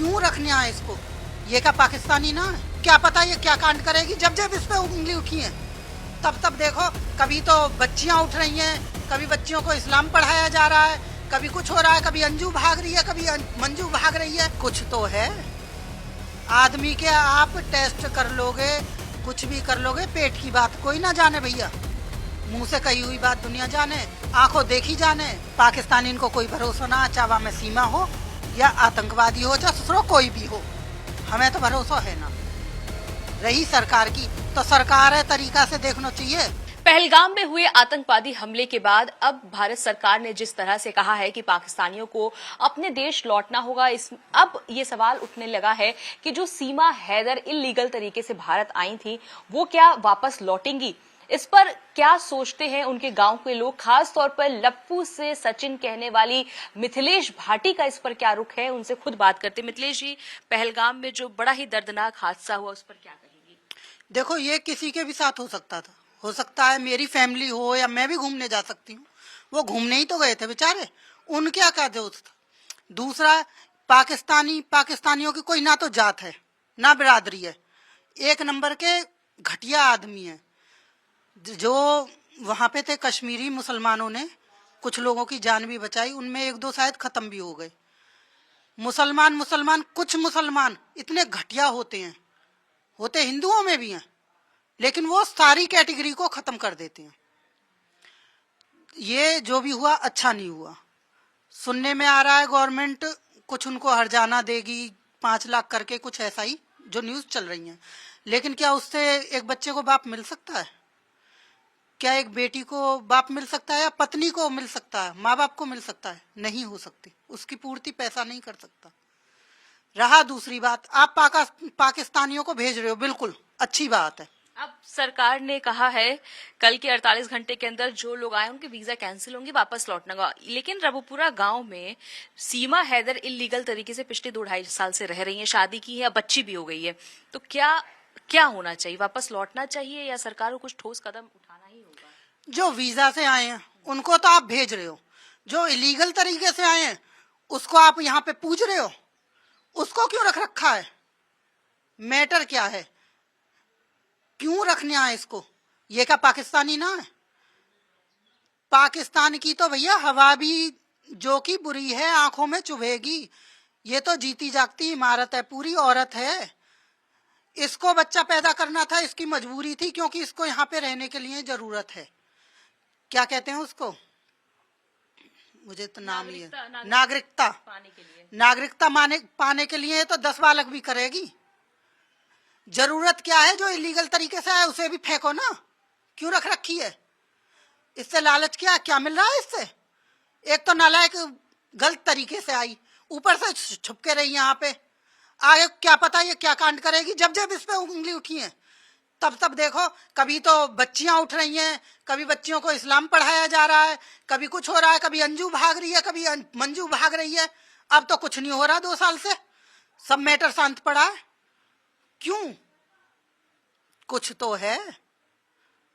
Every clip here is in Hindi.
क्यों रखने आए इसको? ये क्या पाकिस्तानी ना है? क्या पता ये क्या कांड करेगी। जब जब इस पे उंगली उठी है तब देखो, कभी तो बच्चियां उठ रही हैं, कभी बच्चियों को इस्लाम पढ़ाया जा रहा है, कभी कुछ हो रहा है, कभी अंजू भाग रही है, कभी मंजू भाग रही है। कुछ तो है। आदमी के आप टेस्ट कर लोगे, कुछ भी कर लोगे, पेट की बात कोई ना जाने भैया। मुंह से कही हुई बात दुनिया जाने, आंखों देखी जाने। पाकिस्तानी को कोई भरोसा ना, चावा में सीमा हो या आतंकवादी हो, चाहे ससुरो कोई भी हो, हमें तो भरोसा है ना। रही सरकार की, तो सरकार है तरीका से देखना चाहिए। पहलगाम में हुए आतंकवादी हमले के बाद अब भारत सरकार ने जिस तरह से कहा है कि पाकिस्तानियों को अपने देश लौटना होगा, अब ये सवाल उठने लगा है कि जो सीमा हैदर इल्लीगल तरीके से भारत आई थी वो क्या वापस लौटेंगी। इस पर क्या सोचते हैं उनके गांव के लोग, खास तौर पर लप्पू से सचिन कहने वाली मिथिलेश भाटी का इस पर क्या रुख है, उनसे खुद बात करते। मिथिलेश जी, पहलगाम में जो बड़ा ही दर्दनाक हादसा हुआ उस पर क्या कहेंगी? देखो, ये किसी के भी साथ हो सकता था, हो सकता है मेरी फैमिली हो, या मैं भी घूमने जा सकती हूँ। वो घूमने ही तो गए थे बेचारे, उनके क्या दोस्त था। दूसरा, पाकिस्तानियों की कोई ना तो जात है ना बिरादरी है, एक नंबर के घटिया आदमी है। जो वहां पे थे कश्मीरी मुसलमानों ने कुछ लोगों की जान भी बचाई, उनमें एक दो शायद खत्म भी हो गए। कुछ मुसलमान इतने घटिया होते हिंदुओं में भी हैं, लेकिन वो सारी कैटेगरी को खत्म कर देते हैं। ये जो भी हुआ अच्छा नहीं हुआ। सुनने में आ रहा है गवर्नमेंट कुछ उनको हर्जाना देगी, 5 लाख करके, कुछ ऐसा ही जो न्यूज चल रही है। लेकिन क्या उससे एक बच्चे को बाप मिल सकता है? क्या एक बेटी को बाप मिल सकता है, या पत्नी को मिल सकता है, माँ बाप को मिल सकता है? नहीं हो सकती। उसकी पूर्ति पैसा नहीं कर सकता। रहा दूसरी बात, आप पाकिस्तानियों को भेज रहे हो, बिल्कुल अच्छी बात है। अब सरकार ने कहा है कल के 48 घंटे के अंदर जो लोग आए उनके वीजा कैंसिल होंगे, वापस लौटना होगा। लेकिन रबुपुरा गांव में सीमा हैदर इलीगल तरीके से पिछले 2-2.5 साल से रह रही हैं, शादी की है, बच्ची भी हो गई है। तो क्या होना चाहिए? वापस लौटना चाहिए या सरकार को कुछ ठोस कदम उठाना ही होगा? जो वीजा से आए हैं उनको तो आप भेज रहे हो, जो इलीगल तरीके से आए हैं उसको आप यहाँ पे पूछ रहे हो, उसको क्यों रख रखा है? मैटर क्या है? क्यों रखने आए इसको? ये क्या पाकिस्तानी ना है? पाकिस्तान की तो भैया हवा भी जो की बुरी है आंखों में चुभेगी। ये तो जीती जागती इमारत है, पूरी औरत है। इसको बच्चा पैदा करना था, इसकी मजबूरी थी, क्योंकि इसको यहाँ पे रहने के लिए जरूरत है। क्या कहते हैं उसको, मुझे तो नाम ही है, नागरिकता पाने के लिए तो 10 बालक भी करेगी। जरूरत क्या है? जो इलीगल तरीके से आए उसे भी फेंको ना, क्यों रख रखी है? इससे लालच क्या मिल रहा है इससे? एक तो नालायक गलत तरीके से आई, ऊपर से छुप के रही यहाँ पे। आगे क्या पता ये क्या कांड करेगी। जब जब इस पे उंगली उठी है तब देखो, कभी तो बच्चियां उठ रही हैं, कभी बच्चियों को इस्लाम पढ़ाया जा रहा है, कभी कुछ हो रहा है, कभी अंजू भाग रही है, कभी मंजू भाग रही है। अब तो कुछ नहीं हो रहा 2 साल से, सब मैटर शांत पड़ा है। क्यों? कुछ तो है।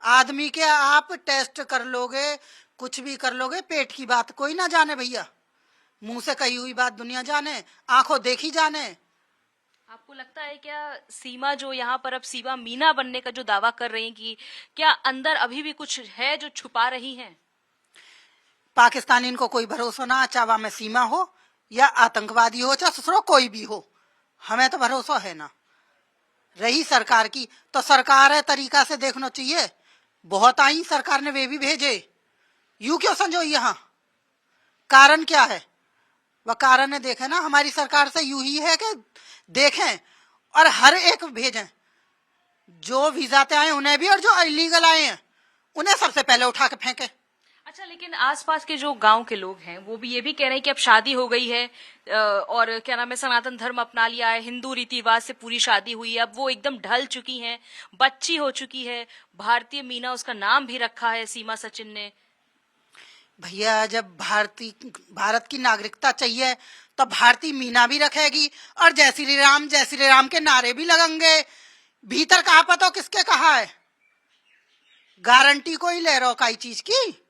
आदमी के आप टेस्ट कर लोगे, कुछ भी कर लोगे, पेट की बात कोई ना जाने भैया। मुंह से कही हुई बात दुनिया जाने, आंखों देखी जाने। आपको लगता है क्या सीमा जो यहाँ पर अब सीमा मीना बनने का जो दावा कर रही हैं कि क्या अंदर अभी भी कुछ है जो छुपा रही हैं? पाकिस्तानी को कोई भरोसा ना, चावा में सीमा हो या आतंकवादी हो, चाहे ससुरो कोई भी हो, हमें तो भरोसा है ना। रही सरकार की, तो सरकार है तरीका से देखना चाहिए। बहुत आई सरकार ने, वे भी भेजे। यू क्यों समझो यहाँ? कारण क्या है? वह कारण है देखे ना, हमारी सरकार से यू ही है कि देखें और हर एक भेजें। जो वीजा आए उन्हें भी, और जो इलीगल आए हैं उन्हें सबसे पहले उठा के फेंके। अच्छा, लेकिन आसपास के जो गांव के लोग हैं वो भी ये भी कह रहे हैं कि अब शादी हो गई है और क्या नाम है, सनातन धर्म अपना लिया है, हिंदू रीति रिवाज से पूरी शादी हुई है, अब वो एकदम ढल चुकी हैं, बच्ची हो चुकी है, भारतीय मीना उसका नाम भी रखा है सीमा सचिन ने। भैया, जब भारत की नागरिकता चाहिए तो भारतीय मीना भी रखेगी, और जय श्री राम के नारे भी लगेंगे। भीतर कहा पता किसके कहा है? गारंटी कोई ले रहा काई चीज की?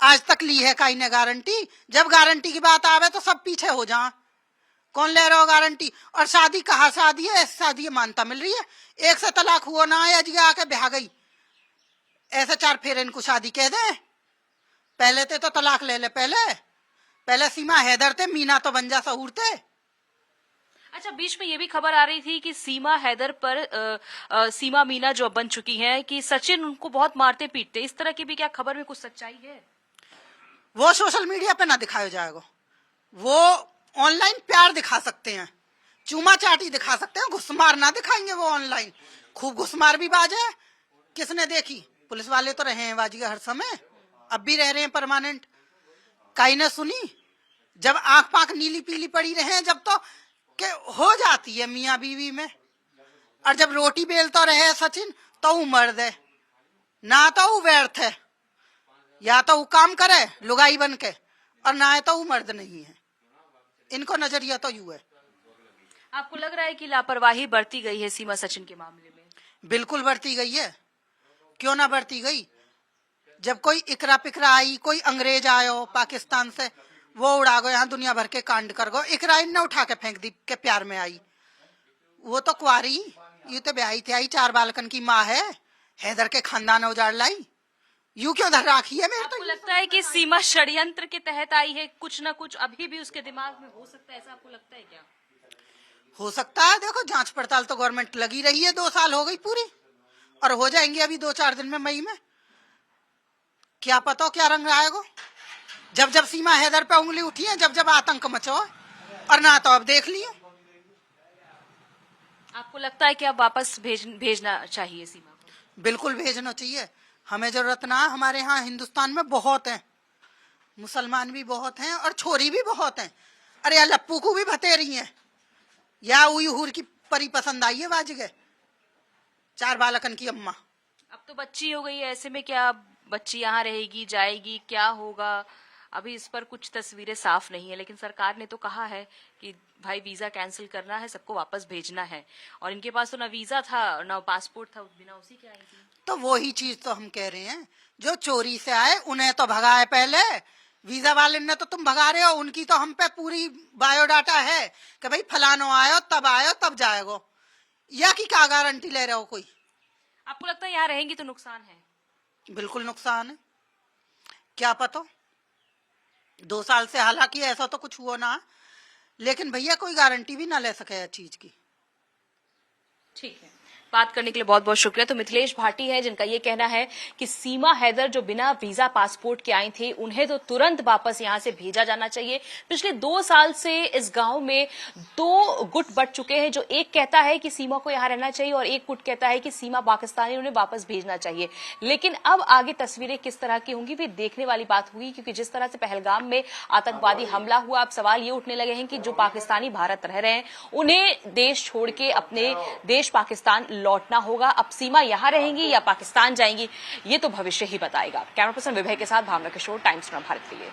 आज तक ली है काई ने गारंटी? जब गारंटी की बात आवे तो सब पीछे हो जा। कौन ले रहा हो गारंटी? और शादी कहाँ शादी है? ऐसी शादी है मान्यता मिल रही है? एक से तलाक हुआ ना है, अजगे आके ब्याह गई, ऐसे 4 फेरे इनको शादी कह दे? पहले तो तलाक ले ले, पहले सीमा हैदर थे, मीना तो बन जा सहूर थे। अच्छा, बीच में ये भी खबर आ रही थी कि सीमा हैदर पर सीमा मीना जो बन चुकी हैं कि सचिन उनको बहुत मारते पीटते, इस तरह की भी क्या खबर में कुछ सच्चाई है? वो सोशल मीडिया पे ना दिखाया जाएगा, वो ऑनलाइन प्यार दिखा सकते हैं, चूमा चाटी दिखा सकते हैं, घुसमार ना दिखाएंगे वो ऑनलाइन। खूब घुसमार भी बाज है, किसने देखी? पुलिस वाले तो रहे हैं बाजीगर हर समय, अब भी रह रहे हैं परमानेंट। काई ने सुनी? जब आंख पांख नीली पीली पड़ी रहे, जब तो के हो जाती है मियाँ बीवी में, और जब रोटी बेलता रहे सचिन तो वो मर्द है ना, तो वो व्यर्थ है, या तो वो काम करे लुगाई बन के, और ना है तो वो मर्द नहीं है। इनको नजरिया तो यूं है। आपको लग रहा है कि लापरवाही बरती गई है सीमा सचिन के मामले में? बिल्कुल बरती गई है, क्यों ना बरती गई? जब कोई इकरा पिकरा आई, कोई अंग्रेज आयो पाकिस्तान से, वो उड़ा गो, यहाँ दुनिया भर के कांड कर गो, इकरा इन उठा के फेंक दी के प्यार में आई। वो तो कुआरी, ये तो ब्याही थी आई, 4 बालकन की माँ है, हैदर के खानदान उजाड़ लाई, यूं क्यों धर राखी है? मेरे आपको लगता है कि सीमा षड्यंत्र के तहत आई है? कुछ ना कुछ अभी भी उसके दिमाग में हो सकता है, ऐसा आपको लगता है क्या? हो सकता है, देखो जांच पड़ताल तो गवर्नमेंट लगी रही है, 2 साल हो गई पूरी, और हो जाएंगे अभी 2-4 दिन में, मई में। क्या पता क्या रंग आएगा? जब जब सीमा हैदर पे उंगली उठी है, जब जब आतंक मचो, और ना तो अब देख लियो। आपको लगता है कि अब वापस भेजना चाहिए सीमा को? बिल्कुल भेजना चाहिए, हमें जरूरत ना। हमारे यहाँ हिंदुस्तान में बहुत हैं, मुसलमान भी बहुत हैं और छोरी भी बहुत हैं। अरे या लप्पू को भी भतेरी हैं, या उयहूर की परी पसंद आई है बाजगे, 4 बालकन की अम्मा। अब तो बच्ची हो गई है, ऐसे में क्या बच्ची यहाँ रहेगी जाएगी, क्या होगा? अभी इस पर कुछ तस्वीरें साफ नहीं है, लेकिन सरकार ने तो कहा है कि भाई वीजा कैंसिल करना है, सबको वापस भेजना है। और इनके पास तो ना वीजा था ना पासपोर्ट था, बिना उसी के आई थी। तो वही चीज तो हम कह रहे हैं, जो चोरी से आए उन्हें तो भगाए पहले, वीजा वाले ने तो तुम भगा रहे हो, उनकी तो हम पे पूरी बायोडाटा है कि भाई फलानो आयो तब जाएगो, या की क्या गारंटी ले रहे हो कोई? आपको लगता है यहाँ रहेंगी तो नुकसान है? बिल्कुल नुकसान है, क्या पता 2 साल से, हालांकि ऐसा तो कुछ हुआ ना, लेकिन भैया कोई गारंटी भी ना ले सके चीज की। ठीक है, बात करने के लिए बहुत बहुत शुक्रिया। तो मिथिलेश भाटी है जिनका ये कहना है कि सीमा हैदर जो बिना वीजा पासपोर्ट के आई थी, उन्हें तो तुरंत वापस यहां से भेजा जाना चाहिए। पिछले 2 साल से इस गांव में 2 गुट बट चुके हैं, जो एक कहता है कि सीमा को यहां रहना चाहिए और एक गुट कहता है कि सीमा पाकिस्तानी, उन्हें वापस भेजना चाहिए। लेकिन अब आगे तस्वीरें किस तरह की होंगी वे देखने वाली बात होगी, क्योंकि जिस तरह से पहलगाम में आतंकवादी हमला हुआ, अब सवाल ये उठने लगे हैं कि जो पाकिस्तानी भारत रह रहे हैं उन्हें देश छोड़ के अपने देश पाकिस्तान लौटना होगा। अब सीमा यहां रहेंगी या पाकिस्तान जाएंगी, ये तो भविष्य ही बताएगा। कैमरा पर्सन विभय के साथ भावना किशोर, टाइम्स भारत के लिए।